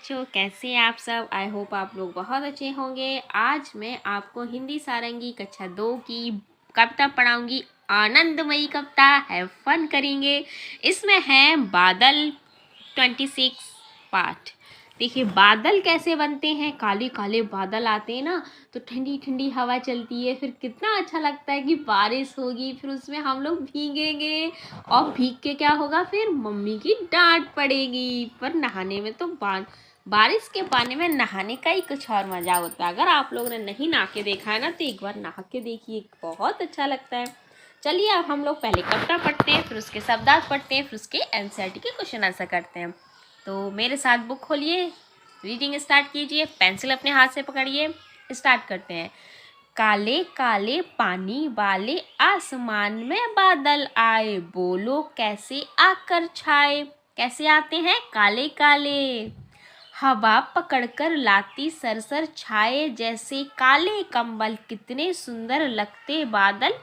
बच्चों, कैसे हैं आप सब। आई होप आप लोग बहुत अच्छे होंगे। आज मैं आपको हिंदी सारंगी कक्षा 2 की कविता पढ़ाऊंगी। आनंदमयी कविता, हैव फन करेंगे। इसमें है बादल 26 पार्ट। देखिए बादल कैसे बनते हैं। काले काले बादल आते हैं ना, तो ठंडी ठंडी हवा चलती है, फिर कितना अच्छा लगता है कि बारिश होगी, फिर उसमें हम लोग भीगेंगे और भीग के क्या होगा, फिर मम्मी की डांट पड़ेगी। पर नहाने में तो बारिश के पानी में नहाने का ही कुछ और मज़ा होता है। अगर आप लोगों ने नहीं नहा के देखा है ना, तो एक बार नहा के देखिए, बहुत अच्छा लगता है। चलिए अब हम लोग पहले कविता पढ़ते हैं, फिर उसके शब्दार्थ पढ़ते हैं, फिर उसके एनसीईआरटी के क्वेश्चन आंसर करते हैं। तो मेरे साथ बुक खोलिए, रीडिंग स्टार्ट कीजिए, पेंसिल अपने हाथ से पकड़िए, स्टार्ट करते हैं। काले काले पानी वाले आसमान में बादल आए, बोलो कैसे आकर छाए। कैसे आते हैं? काले काले। हवा पकड़कर लाती सरसर छाए, जैसे काले कंबल कितने सुंदर लगते बादल।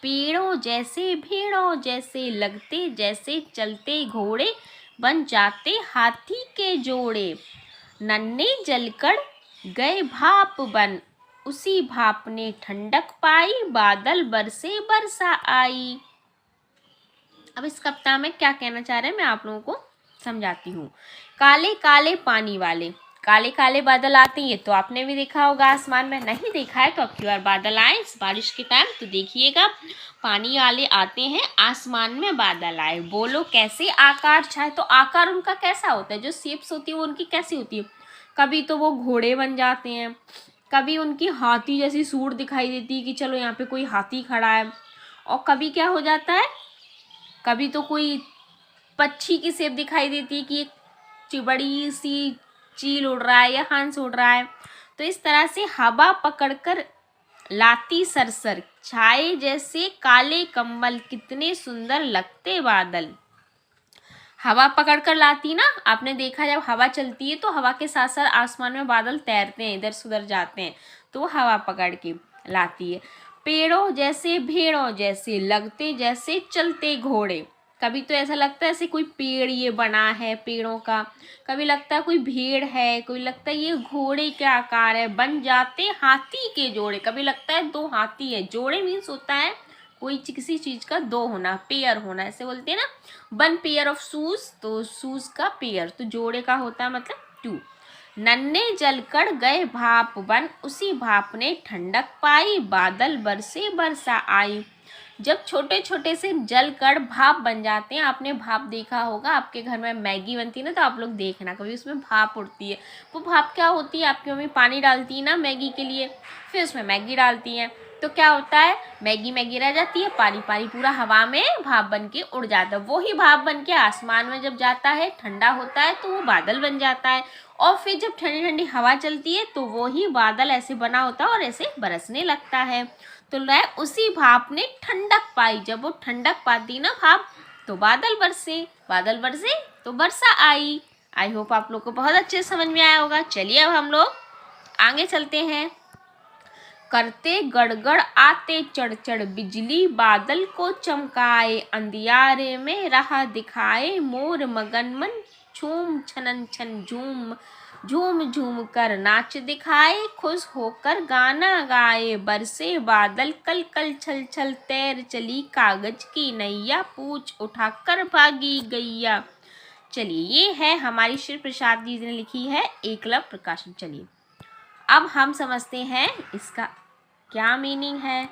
पेड़ों जैसे भेड़ों जैसे लगते, जैसे चलते घोड़े बन जाते हाथी के जोड़े। नन्हे जलकर गए भाप बन, उसी भाप ने ठंडक पाई, बादल बरसे बरसा आई। अब इस कविता में क्या कहना चाह रहे हैं मैं आप लोगों को समझाती हूँ। काले काले पानी वाले, काले काले बादल आते हैं, ये तो आपने भी देखा होगा आसमान में। नहीं देखा है तो अब की बार बादल आए इस बारिश के टाइम तो देखिएगा, पानी वाले आते हैं, आसमान में बादल आए, बोलो कैसे आकार छाए। तो आकार उनका कैसा होता है, जो शेप्स होती है वो उनकी कैसी होती है। कभी तो वो घोड़े बन जाते हैं, कभी उनकी हाथी जैसी सूंड दिखाई देती है कि चलो यहाँ पे कोई हाथी खड़ा है, और कभी क्या हो जाता है, कभी तो कोई पक्षी की शेप दिखाई देती है कि एक बड़ी सी चील उड़ रहा है या हंस उड़ रहा है। तो इस तरह से हवा पकड़कर लाती सरसर छाए, जैसे काले कंबल कितने सुंदर लगते बादल। हवा पकड़कर लाती ना, आपने देखा जब हवा चलती है तो हवा के साथ साथ आसमान में बादल तैरते हैं, इधर से उधर जाते हैं, तो वो हवा पकड़ के लाती है। पेड़ों जैसे भेड़ों जैसे लगते, जैसे चलते घोड़े। कभी तो ऐसा लगता है जैसे कोई पेड़ ये बना है पेड़ों का, कभी लगता है कोई भेड़ है, कोई लगता है ये घोड़े के आकार है, बन जाते हाथी के जोड़े। कभी लगता है दो हाथी है, जोड़े मीन्स होता है कोई किसी चीज का दो होना, पेयर होना, ऐसे बोलते हैं ना। वन पेयर ऑफ शूज, तो शूज का पेयर तो जोड़े का होता है, मतलब टू। नन्हे जलकर गए भाप बन, उसी भाप ने ठंडक पाई, बादल बरसे बरसा आई। जब छोटे छोटे से जल कर भाप बन जाते हैं, आपने भाप देखा होगा, आपके घर में मैगी बनती है ना, तो आप लोग देखना कभी उसमें भाप उड़ती है। वो भाप क्या होती है, आपकी मम्मी पानी डालती है ना मैगी के लिए, फिर उसमें मैगी डालती है, तो क्या होता है, मैगी मैगी रह जाती है, पानी पानी पूरा हवा में भाप बन के उड़ जाता है। वही भाप बन के आसमान में जब जाता है, ठंडा होता है, तो वो बादल बन जाता है। और फिर जब ठंडी ठंडी हवा चलती है तो वही बादल ऐसे बना होता है और ऐसे बरसने लगता है। तो उसी भाप ने ठंडक पाई, जब वो ठंडक पाती ना भाप, तो बादल बरसे, बादल बरसे तो वर्षा आई। आई होप आप लोग को बहुत अच्छे समझ में आया होगा। चलिए अब हम लोग आगे चलते हैं। करते गड़गड़ आते चढ़ चढ़, बिजली बादल को चमकाए, अंधियारे में राह दिखाए, मोर मगन मन झूम छनन छन झूम, झूम झूम कर नाच दिखाए, खुश होकर गाना गाए, बरसे बादल कल कल छल छल, तैर चली कागज की नैया, पूछ उठाकर भागी गैया। चलिए ये है हमारी श्री प्रसाद जी ने लिखी है, एकलव्य प्रकाशन। चलिए अब हम समझते हैं इसका क्या मीनिंग है।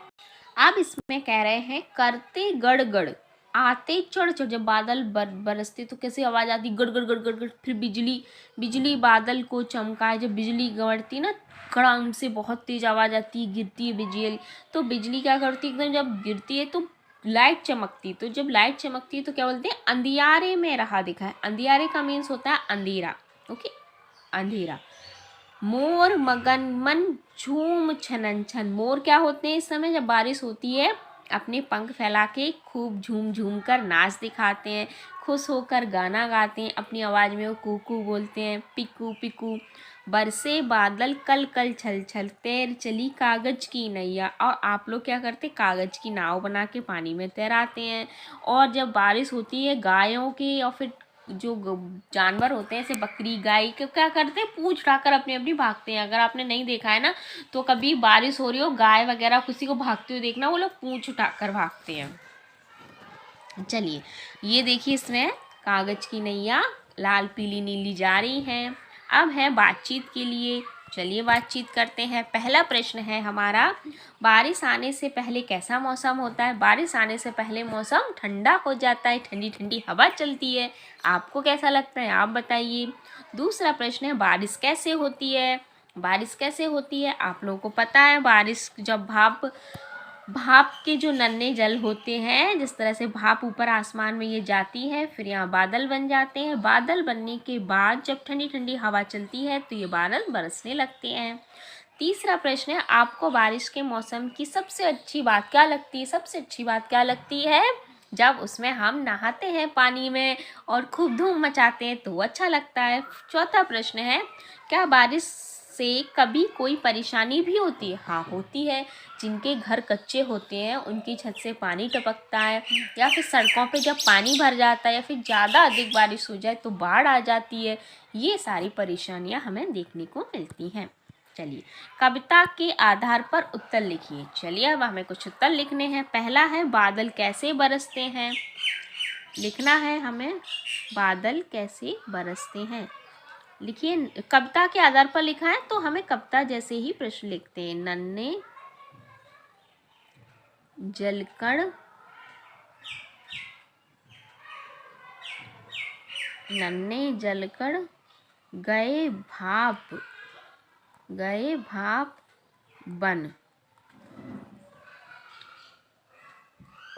अब इसमें कह रहे हैं करते गड़गड़ आते चढ़ चढ़, जब बादल बरसते तो कैसे आवाज आती, गड़ गड़ गड़ गड़ गड़। फिर बिजली, बिजली बादल को चमकाए, जब बिजली गड़ती ना, कड़ाम से बहुत तेज आवाज आती है, गिरती है बिजली, तो बिजली क्या करती है, एकदम जब गिरती है तो लाइट चमकती, तो जब लाइट चमकती है तो क्या बोलते हैं, अंधियारे में राह दिखाए। अंधियारे का मीन्स होता है अंधेरा, ओके, अंधेरा। मोर मगन मन झूम छनन छन, मोर क्या होते हैं इस समय जब बारिश होती है, अपने पंख फैला के खूब झूम झूम कर नाच दिखाते हैं, खुश होकर गाना गाते हैं, अपनी आवाज़ में वो कूकू बोलते हैं, पिकू पिकू। बरसे बादल कल कल छल छल, तैर चली कागज की नैया। और आप लोग क्या करते, कागज की नाव बना के पानी में तैराते हैं। और जब बारिश होती है, गायों के और फिर जो जानवर होते हैं, जैसे बकरी गाय, क्या करते हैं, पूंछ उठाकर अपनी अपनी भागते हैं। अगर आपने नहीं देखा है ना, तो कभी बारिश हो रही हो, गाय वगैरह किसी को भागते हुए देखना, वो लोग पूंछ उठाकर भागते हैं। चलिए, ये देखिए, इसमें कागज की नैया लाल पीली नीली जा रही हैं। अब है बातचीत के लिए। चलिए बातचीत करते हैं। पहला प्रश्न है हमारा, बारिश आने से पहले कैसा मौसम होता है? बारिश आने से पहले मौसम ठंडा हो जाता है, ठंडी ठंडी हवा चलती है। आपको कैसा लगता है, आप बताइए। दूसरा प्रश्न है, बारिश कैसे होती है? बारिश कैसे होती है? आप लोगों को पता है, बारिश जब भाप के जो नन्हे जल होते हैं, जिस तरह से भाप ऊपर आसमान में ये जाती है, फिर यहाँ बादल बन जाते हैं। बादल बनने के बाद जब ठंडी ठंडी हवा चलती है तो ये बादल बरसने लगते हैं। तीसरा प्रश्न है, आपको बारिश के मौसम की सबसे अच्छी बात क्या लगती है? सबसे अच्छी बात क्या लगती है? जब उसमें हम नहाते हैं पानी में और खूब धूम मचाते हैं तो अच्छा लगता है। चौथा प्रश्न है, क्या बारिश से कभी कोई परेशानी भी होती है? हाँ, होती है। जिनके घर कच्चे होते हैं उनकी छत से पानी टपकता है, या फिर सड़कों पे जब पानी भर जाता है, या फिर ज़्यादा अधिक बारिश हो जाए तो बाढ़ आ जाती है। ये सारी परेशानियां हमें देखने को मिलती हैं। चलिए, कविता के आधार पर उत्तर लिखिए। चलिए, अब हमें कुछ उत्तर लिखने हैं। पहला है, बादल कैसे बरसते हैं? लिखना है हमें, बादल कैसे बरसते हैं। लिखिए, कविता के आधार पर लिखा है तो हमें कविता जैसे ही प्रश्न लिखते हैं। नन्हे जलकण गए भाप बन,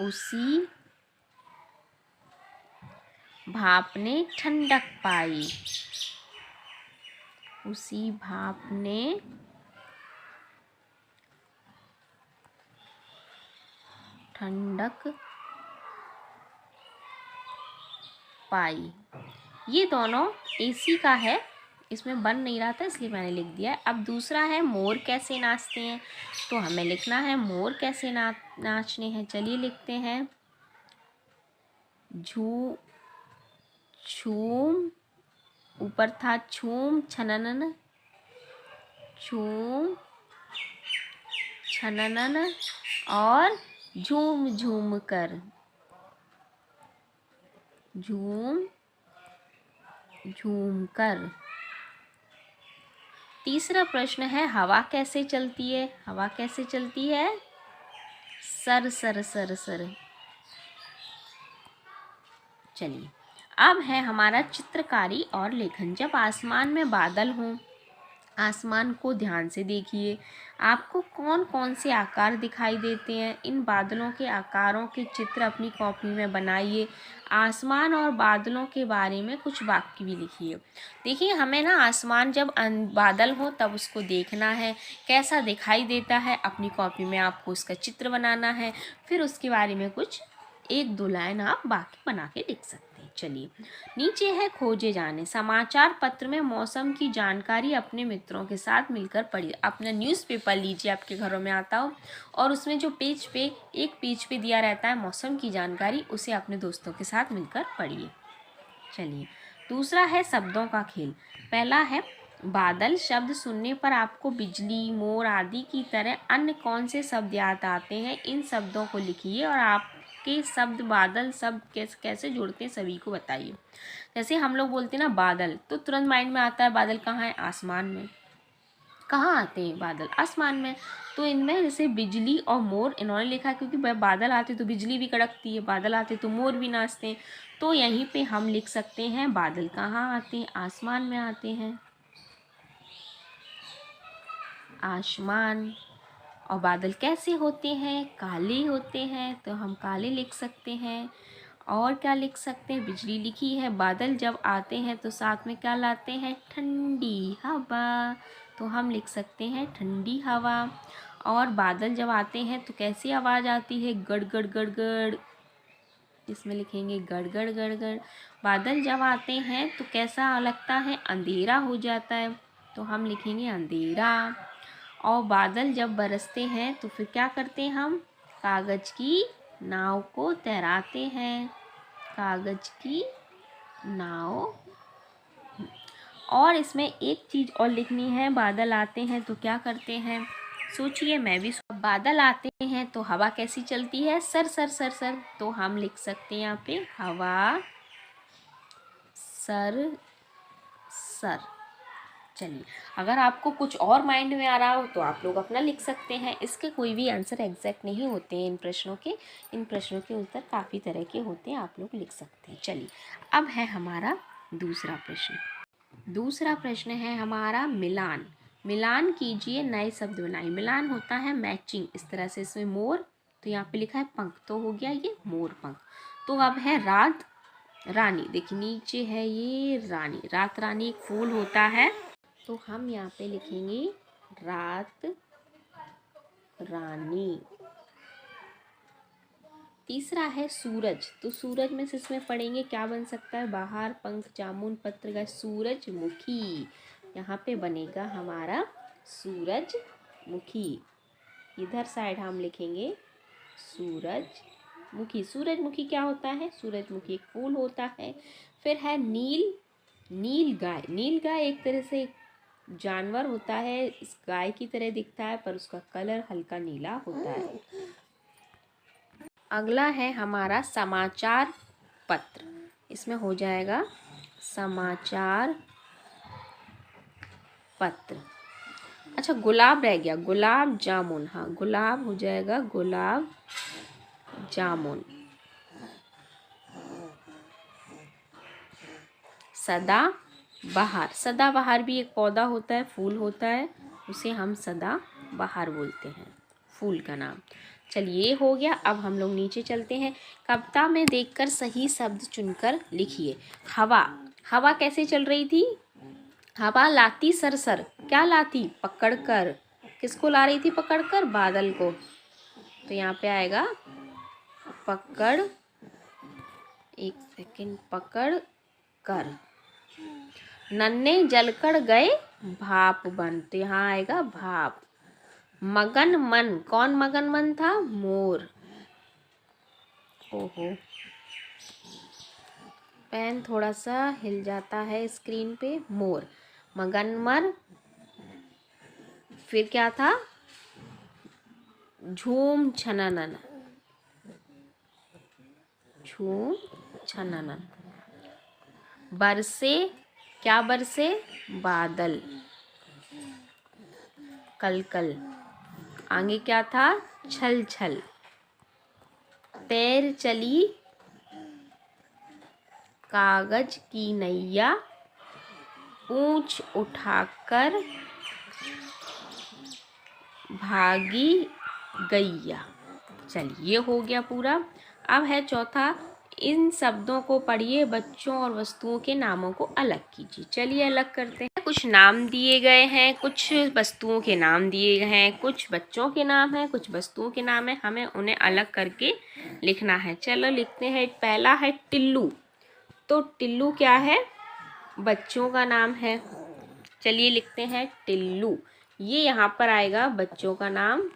उसी भाप ने ठंडक पाई। उसी भाप ने ठंडक पाई। ये दोनों एसी का है, इसमें बन नहीं रहा था इसलिए मैंने लिख दिया। अब दूसरा है, मोर कैसे नाचते हैं? तो हमें लिखना है, मोर कैसे नाचने हैं। चलिए लिखते हैं, छूम, ऊपर था छूम छननन, छूम छननन, और झूम झूम कर, झूम झूम कर। तीसरा प्रश्न है, हवा कैसे चलती है? हवा कैसे चलती है? Sir sir sir sir. चलिए, अब है हमारा चित्रकारी और लेखन। जब आसमान में बादल हों, आसमान को ध्यान से देखिए, आपको कौन कौन से आकार दिखाई देते हैं? इन बादलों के आकारों के चित्र अपनी कॉपी में बनाइए। आसमान और बादलों के बारे में कुछ वाक्य भी लिखिए। देखिए, हमें ना आसमान जब बादल हो तब उसको देखना है, कैसा दिखाई देता है। अपनी कॉपी में आपको उसका चित्र बनाना है, फिर उसके बारे में कुछ 1-2 लाइन आप वाक्य बना के लिख सकते हैं। चलिए, नीचे है, खोजे जाने। समाचार पत्र में मौसम की जानकारी अपने मित्रों के साथ मिलकर पढ़िए। अपना न्यूज़पेपर लीजिए, आपके घरों में आता हो, और उसमें जो एक पेज पे दिया रहता है मौसम की जानकारी, उसे अपने दोस्तों के साथ मिलकर पढ़िए। चलिए, दूसरा है शब्दों का खेल। पहला है, बादल शब्द सुनने पर आपको बिजली, मोर आदि की तरह अन्य कौन से शब्द याद आते हैं? इन शब्दों को लिखिए और आपके शब्द बादल शब्द कैसे जुड़ते हैं सभी को बताइए। जैसे हम लोग बोलते हैं ना बादल, तो तुरंत माइंड में आता है बादल कहाँ है? आसमान में। कहाँ आते हैं बादल? आसमान में। तो इनमें जैसे बिजली और मोर इन्होंने लिखा क्योंकि बादल आते तो बिजली भी कड़कती है, बादल आते तो मोर भी नाचते हैं। तो यहीं पे हम लिख सकते हैं, बादल कहाँ आते हैं? आसमान में आते हैं, आसमान। और बादल कैसे होते हैं? काले होते हैं, तो हम काले लिख सकते हैं। और क्या लिख सकते हैं? बिजली लिखी है। बादल जब आते हैं तो साथ में क्या लाते हैं? ठंडी हवा, तो हम लिख सकते हैं ठंडी हवा। और बादल जब आते हैं तो कैसी आवाज़ आती है? गड़ गड़ गड़ गड़, इसमें लिखेंगे गड़ गड़ गड़ गड़। बादल जब आते हैं तो कैसा लगता है? अंधेरा हो जाता है, तो हम लिखेंगे अंधेरा। और बादल जब बरसते हैं तो फिर क्या करते हैं हम? कागज़ की नाव को तैराते हैं, कागज़ की नाव। और इसमें एक चीज़ और लिखनी है, बादल आते हैं तो क्या करते हैं, सोचिए, मैं भी बादल आते हैं तो हवा कैसी चलती है, सर सर सर सर, तो हम लिख सकते हैं यहाँ पे हवा सर सर। चलिए, अगर आपको कुछ और माइंड में आ रहा हो तो आप लोग अपना लिख सकते हैं। इसके कोई भी आंसर एग्जैक्ट नहीं होते हैं इन प्रश्नों के उत्तर काफ़ी तरह के होते हैं, आप लोग लिख सकते हैं। चलिए, अब है हमारा दूसरा प्रश्न। दूसरा प्रश्न है हमारा मिलान। मिलान कीजिए, नए शब्द बनाइए। मिलान होता है मैचिंग, इस तरह से इसमें मोर, तो यहाँ पे लिखा है पंख, तो हो गया ये मोर पंख। तो अब है रात रानी, देखिए नीचे है ये रानी, रात रानी एक फूल होता है, तो हम यहाँ पे लिखेंगे रात रानी। तीसरा है सूरज, तो सूरज में से इसमें पढ़ेंगे क्या बन सकता है, बाहर पंख जामुन पत्र का सूरजमुखी, यहाँ पे बनेगा हमारा सूरजमुखी। इधर साइड हम लिखेंगे सूरजमुखी। सूरजमुखी क्या होता है, सूरजमुखी एक फूल होता है। फिर है नील, नील गाय। नील गाय एक तरह से जानवर होता है, इस गाय की तरह दिखता है पर उसका कलर हल्का नीला होता है। अगला है हमारा समाचार पत्र, इसमें हो जाएगा समाचार पत्र। अच्छा, गुलाब रह गया, गुलाब जामुन, हाँ गुलाब हो जाएगा गुलाब जामुन। सदा बहार, सदा बहार भी एक पौधा होता है, फूल होता है, उसे हम सदा बहार बोलते हैं, फूल का नाम। चलिए, हो गया। अब हम लोग नीचे चलते हैं। कविता में देखकर सही शब्द चुनकर लिखिए। हवा, हवा कैसे चल रही थी, हवा लाती सरसर, क्या लाती, पकड़कर, किसको ला रही थी, पकड़कर बादल को, तो यहाँ पे आएगा पकड़, एक सेकंड, पकड़ कर। नन्हे जलकर गए भाप बन, तो यहाँ आएगा भाप। मगन मन, कौन मगन मन था, मोर। ओहो, पेन थोड़ा सा हिल जाता है स्क्रीन पे, मोर। मगन मन, फिर क्या था, झूम छननन, झूम छननन। बरसे, क्या बरसे, बादल, कल कल। आगे क्या था, छल छल। तैर चली कागज की नैया, पूंछ उठाकर भागी गैया। चलिए, ये हो गया पूरा। अब है चौथा, इन शब्दों को पढ़िए, बच्चों और वस्तुओं के नामों को अलग कीजिए। चलिए अलग करते हैं। कुछ नाम दिए गए हैं, कुछ वस्तुओं के नाम दिए गए हैं, कुछ बच्चों के नाम हैं, कुछ वस्तुओं के नाम हैं, हमें उन्हें अलग करके लिखना है। चलो लिखते हैं। पहला है टिल्लू, तो टिल्लू क्या है, बच्चों का नाम है। चलिए लिखते हैं टिल्लू, ये यहाँ पर आएगा बच्चों का नाम।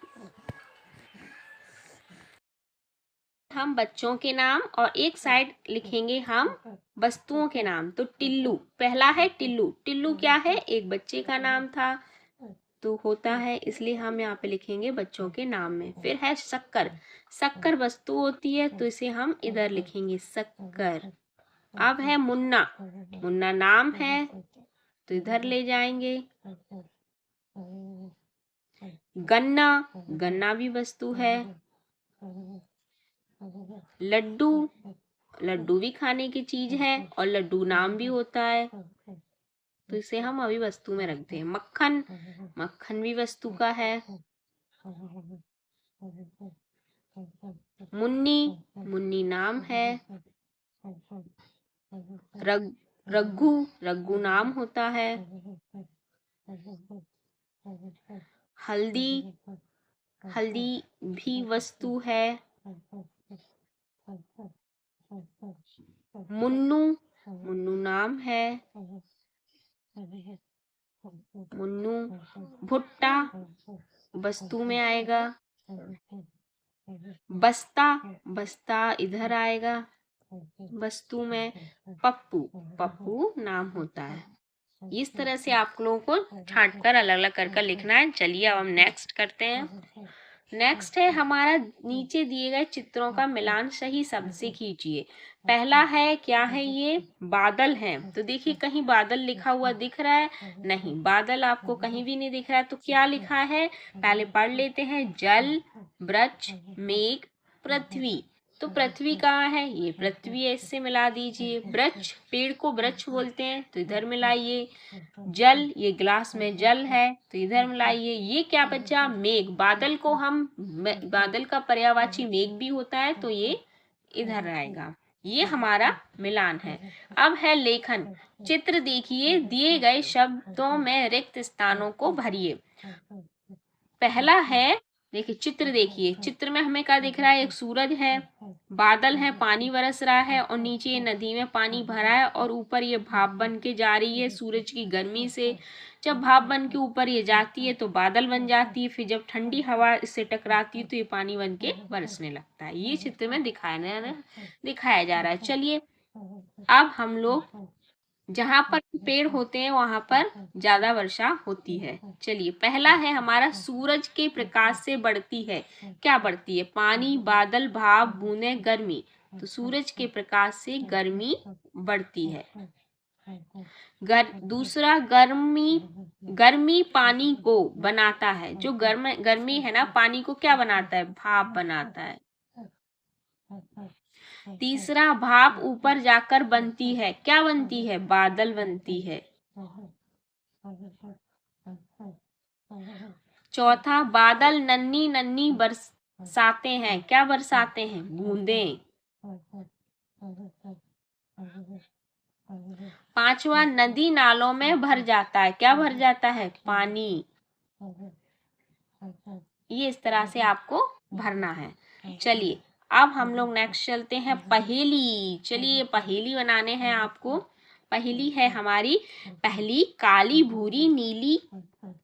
हम बच्चों के नाम और एक साइड लिखेंगे हम वस्तुओं के नाम। तो टिल्लू, पहला है टिल्लू, टिल्लू क्या है, एक बच्चे का नाम था, तो होता है, इसलिए हम यहाँ पे लिखेंगे बच्चों के नाम में। फिर है शक्कर, शक्कर वस्तु होती है, तो इसे हम इधर लिखेंगे शक्कर। अब है मुन्ना, मुन्ना नाम है, तो इधर ले जाएंगे। गन्ना, गन्ना भी वस्तु है। लड्डू, लड्डू भी खाने की चीज है और लड्डू नाम भी होता है, तो इसे हम अभी वस्तु में रखते हैं। मक्खन, मक्खन भी वस्तु का है। मुन्नी, मुन्नी नाम है। रघु, रघु नाम होता है। हल्दी, हल्दी भी वस्तु है। मुन्नू, मुन्नू नाम है। मुन्नू। भुट्टा वस्तु में आएगा। बस्ता, बस्ता इधर आएगा। वस्तु में पप्पू, पप्पू नाम होता है। इस तरह से आप लोगों को छांट कर अलग अलग कर लिखना है। चलिए अब हम नेक्स्ट करते हैं। नेक्स्ट है हमारा नीचे दिए गए चित्रों का मिलान सही शब्द से कीजिए। पहला है, क्या है ये? बादल है। तो देखिए कहीं बादल लिखा हुआ दिख रहा है? नहीं, बादल आपको कहीं भी नहीं दिख रहा है। तो क्या लिखा है पहले पढ़ लेते हैं। जल, वृक्ष, मेघ, पृथ्वी। तो पृथ्वी कहाँ है? ये पृथ्वी है, इससे मिला दीजिए। वृक्ष, पेड़ को वृक्ष बोलते हैं, तो इधर मिलाइए। जल, ये ग्लास में जल है, तो इधर मिलाइए। ये क्या बचा? मेघ। बादल को हम, बादल का पर्यायवाची मेघ भी होता है, तो ये इधर आएगा। ये हमारा मिलान है। अब है लेखन। चित्र देखिए, दिए गए शब्दों में रिक्त स्थानों को भरिए। पहला है, देखिए चित्र देखिए, चित्र में हमें क्या दिख रहा है? एक सूरज है, बादल है, पानी बरस रहा है, और नीचे ये नदी में पानी भरा है, और ऊपर ये भाप बन के जा रही है सूरज की गर्मी से। जब भाप बन के ऊपर ये जाती है तो बादल बन जाती है, फिर जब ठंडी हवा इससे टकराती है तो ये पानी बन के बरसने लगता है। ये चित्र में दिखाया जा रहा है। चलिए अब हम लोग, जहाँ पर पेड़ होते हैं वहां पर ज्यादा वर्षा होती है। चलिए पहला है हमारा, सूरज के प्रकाश से बढ़ती है। क्या बढ़ती है? पानी, बादल, भाप, बूंदे, गर्मी। तो सूरज के प्रकाश से गर्मी बढ़ती है। दूसरा, गर्मी पानी को बनाता है। जो गर्मी है ना, पानी को क्या बनाता है? भाप बनाता है। तीसरा, भाप ऊपर जाकर बनती है। क्या बनती है? बादल बनती है। चौथा, बादल नन्ही नन्ही बरसाते हैं। क्या बरसाते हैं? बूंदें। पांचवा, नदी नालों में भर जाता है। क्या भर जाता है? पानी। ये इस तरह से आपको भरना है। चलिए अब हम लोग नेक्स्ट चलते हैं, पहेली। चलिए पहेली बनाने हैं आपको। पहेली है हमारी पहली, काली भूरी नीली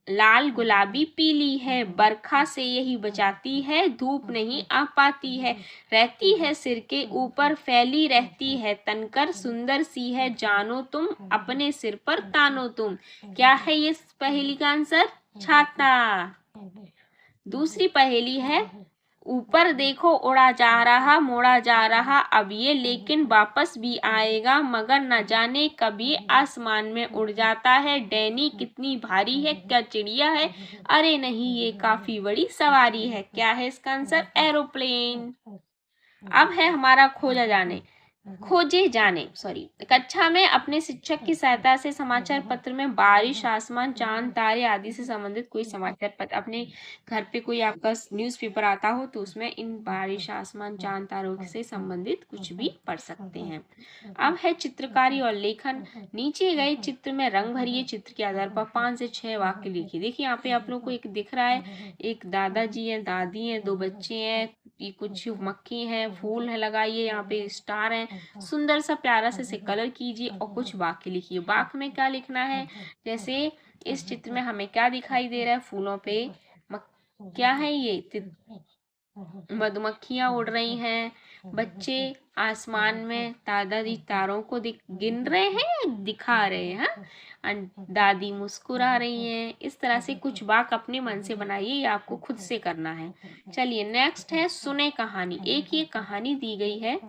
लाल गुलाबी पीली है, बरखा से यही बचाती है, धूप नहीं आ पाती है, रहती है सिर के ऊपर, फैली रहती है तनकर, सुंदर सी है, जानो तुम अपने सिर पर तानो तुम। क्या है ये पहेली का आंसर? छाता। दूसरी पहेली है, ऊपर देखो उड़ा जा रहा, मोड़ा जा रहा अब ये, लेकिन वापस भी आएगा, मगर न जाने कभी आसमान में उड़ जाता है, डैनी कितनी भारी है, क्या चिड़िया है? अरे नहीं, ये काफी बड़ी सवारी है। क्या है इसका आंसर? एरोप्लेन। अब है हमारा खोजे जाने कक्षा में अपने शिक्षक की सहायता से समाचार पत्र में बारिश, आसमान, चांद, तारे आदि से संबंधित कोई समाचार पत्र, अपने घर पे कोई आपका न्यूज़पेपर आता हो तो उसमें इन बारिश, आसमान, चांद, तारों से संबंधित कुछ भी पढ़ सकते हैं। अब है चित्रकारी और लेखन। नीचे गए चित्र में रंग भरिए। चित्र के आधार पर 5 से 6 वाक्य लिखिए। देखिए यहाँ पे आप लोग को एक दिख रहा है, एक दादाजी है, दादी है, 2 बच्चे हैं, ये कुछ मक्खी है, फूल है लगाइए, यहाँ पे स्टार है। सुंदर सा प्यारा से कलर कीजिए और कुछ वाक्य लिखिए। वाक्य में क्या लिखना है? जैसे इस चित्र में हमें क्या दिखाई दे रहा है? फूलों पे क्या है? ये मधुमक्खियां उड़ रही हैं, बच्चे आसमान में, दादाजी तारों को गिन रहे हैं, दिखा रहे हैं, दादी मुस्कुरा रही हैं। इस तरह से कुछ वाक्य अपने मन से बनाइए, ये आपको खुद से करना है। चलिए नेक्स्ट है, सुने कहानी। एक ये कहानी दी गई है,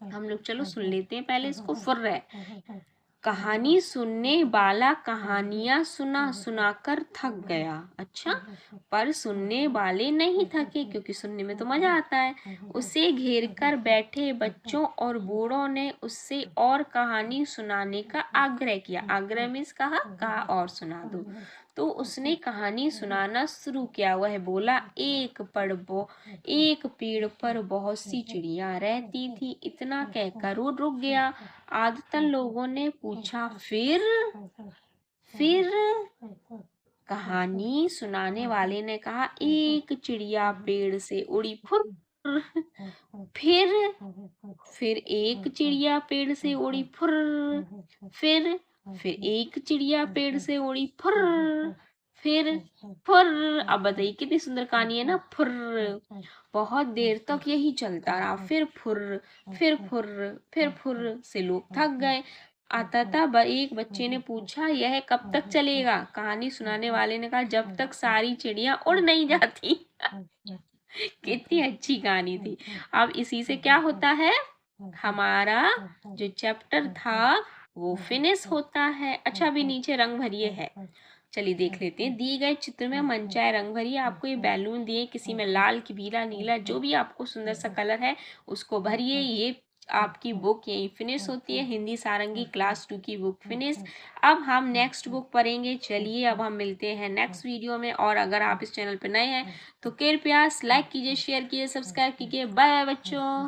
हम लोग चलो सुन लेते हैं पहले इसको। फुर्र है, कहानी सुनने वाला कहानियां सुना सुनाकर थक गया। अच्छा, पर सुनने वाले नहीं थके, क्योंकि सुनने में तो मजा आता है। उसे घेर कर बैठे बच्चों और बूढ़ों ने उससे और कहानी सुनाने का आग्रह किया। आग्रह मीन्स कहा और सुना दो। तो उसने कहानी सुनाना शुरू किया। वह बोला, एक पेड़ पर बहुत सी चिड़िया रहती थी। इतना कहकर वो रुक गया। आदतन लोगों ने पूछा, फिर कहानी सुनाने वाले ने कहा, एक चिड़िया पेड़ से उड़ी फुर। फिर एक चिड़िया पेड़ से उड़ी फुर। फिर एक चिड़िया पेड़ से उड़ी फुर। फिर फुर्र। अब बताइए कितनी सुंदर कहानी है ना, फुर्र। बहुत देर तक यही चलता रहा, फिर फुर्र, फिर फुर्र, फिर फुर्र से लोग थक गए। अतः एक बच्चे ने पूछा, यह कब तक चलेगा? कहानी सुनाने वाले ने कहा, जब तक सारी चिड़िया उड़ नहीं जाती। कितनी अच्छी कहानी थी। अब इसी से क्या होता है, हमारा जो चैप्टर था वो फिनिश होता है। अच्छा, अभी नीचे रंग भरिए है, चलिए देख लेते हैं। दिए गए चित्र में मनचाहे रंग भरिए। आपको ये बैलून दिए, किसी में लाल, की पीला, नीला, जो भी आपको सुंदर सा कलर है उसको भरिए। ये आपकी बुक यही फिनिश होती है, हिंदी सारंगी क्लास 2 की बुक फिनिश। अब हम नेक्स्ट बुक पढ़ेंगे। चलिए अब हम मिलते हैं नेक्स्ट वीडियो में। और अगर आप इस चैनल पर नए हैं तो कृपया लाइक कीजिए, शेयर कीजिए, सब्सक्राइब कीजिए। बाय बच्चों।